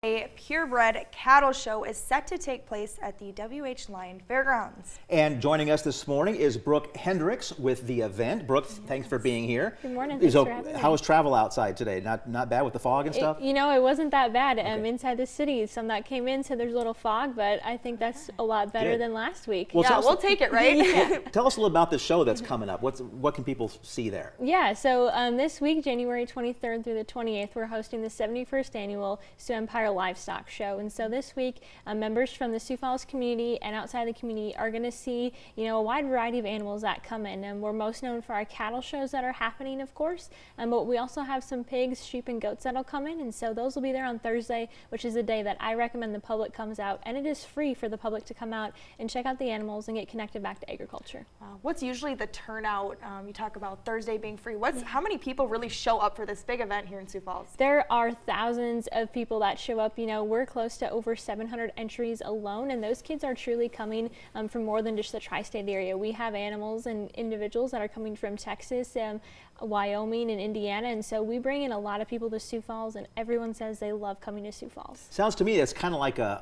A purebred cattle show is set to take place at the W.H. Lyon Fairgrounds. And joining us this morning is Brooke Hendricks with the event. Brooke, thanks for being here. Good morning. Thanks for having me. How was travel outside today? Not bad with the fog and stuff? It wasn't that bad. Inside the city, some that came in said there's a little fog, but I think that's a lot better than last week. Well, we'll take it, right? Tell us a little about this show that's coming up. What can people see there? Yeah, so this week, January 23rd through the 28th, we're hosting the 71st annual Sioux Empire Livestock Show. And so this week, members from the Sioux Falls community and outside the community are going to see, a wide variety of animals that come in. And we're most known for our cattle shows that are happening, of course, but we also have some pigs, sheep, and goats that'll come in. And so those will be there on Thursday, which is the day that I recommend the public comes out. And it is free for the public to come out and check out the animals and get connected back to agriculture. What's usually the turnout? You talk about Thursday being free. How many people really show up for this big event here in Sioux Falls? There are thousands of people that show up. We're close to over 700 entries alone, and those kids are truly coming from more than just the tri-state area. We have animals and individuals that are coming from Texas, Wyoming, and Indiana, and so we bring in a lot of people to Sioux Falls, and everyone says they love coming to Sioux Falls. Sounds to me that's kind of like I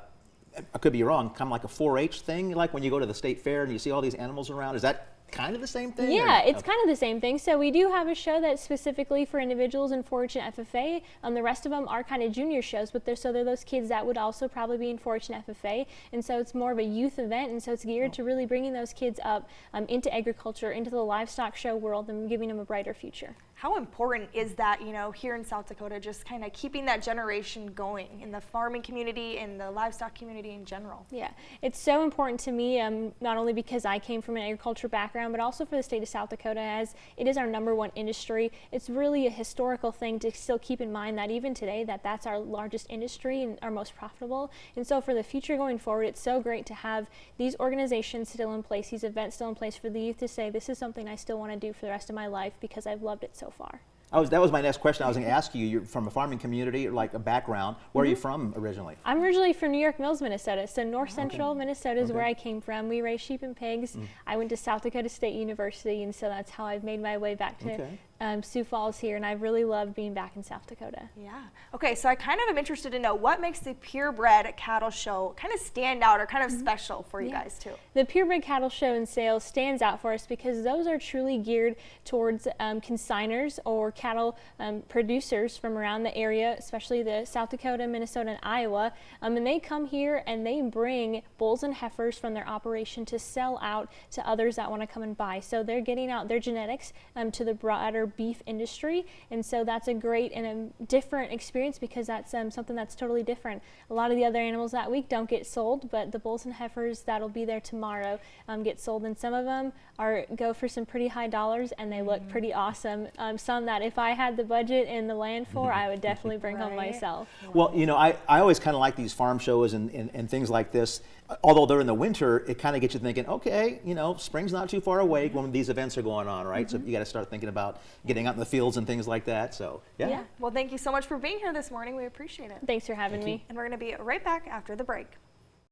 could be wrong, kind of like a 4-H thing, like when you go to the state fair and you see all these animals around. Is that kind of the same thing? Yeah, it's kind of the same thing. So we do have a show that's specifically for individuals in 4-H and FFA. The rest of them are kind of junior shows, but they're those kids that would also probably be in 4-H and FFA. And so it's more of a youth event, and so it's geared to really bringing those kids up into agriculture, into the livestock show world, and giving them a brighter future. How important is that, here in South Dakota, just kind of keeping that generation going in the farming community and the livestock community in general? Yeah, it's so important to me, not only because I came from an agriculture background, but also for the state of South Dakota, as it is our #1 industry. It's really a historical thing to still keep in mind that even today that's our largest industry and our most profitable. And so for the future going forward, it's so great to have these organizations still in place, these events still in place for the youth to say, this is something I still want to do for the rest of my life because I've loved it so far. That was my next question. I was going to ask you. You're from a farming community, or like a background. Where are you from originally? I'm originally from New York Mills, Minnesota. So north central Minnesota is where I came from. We raise sheep and pigs. I went to South Dakota State University, and so that's how I've made my way back to Sioux Falls here, and I've really loved being back in South Dakota. Yeah. Okay, so I kind of am interested to know what makes the purebred cattle show kind of stand out or kind of special for you guys too. The purebred cattle show and sales stands out for us because those are truly geared towards consigners or cattle producers from around the area, especially the South Dakota, Minnesota, and Iowa, and they come here and they bring bulls and heifers from their operation to sell out to others that want to come and buy. So they're getting out their genetics to the broader beef industry, and so that's a great and a different experience because that's something that's totally different. A lot of the other animals that week don't get sold, but the bulls and heifers that'll be there tomorrow get sold, and some of them go for some pretty high dollars, and they look pretty awesome. Some that if I had the budget and the land for, I would definitely bring home myself. Well, I always kind of like these farm shows and things like this. Although they're in the winter, it kind of gets you thinking, okay, spring's not too far away when these events are going on, right? So you got to start thinking about getting out in the fields and things like that. So, yeah. Well, thank you so much for being here this morning. We appreciate it. Thanks for having me. And we're going to be right back after the break.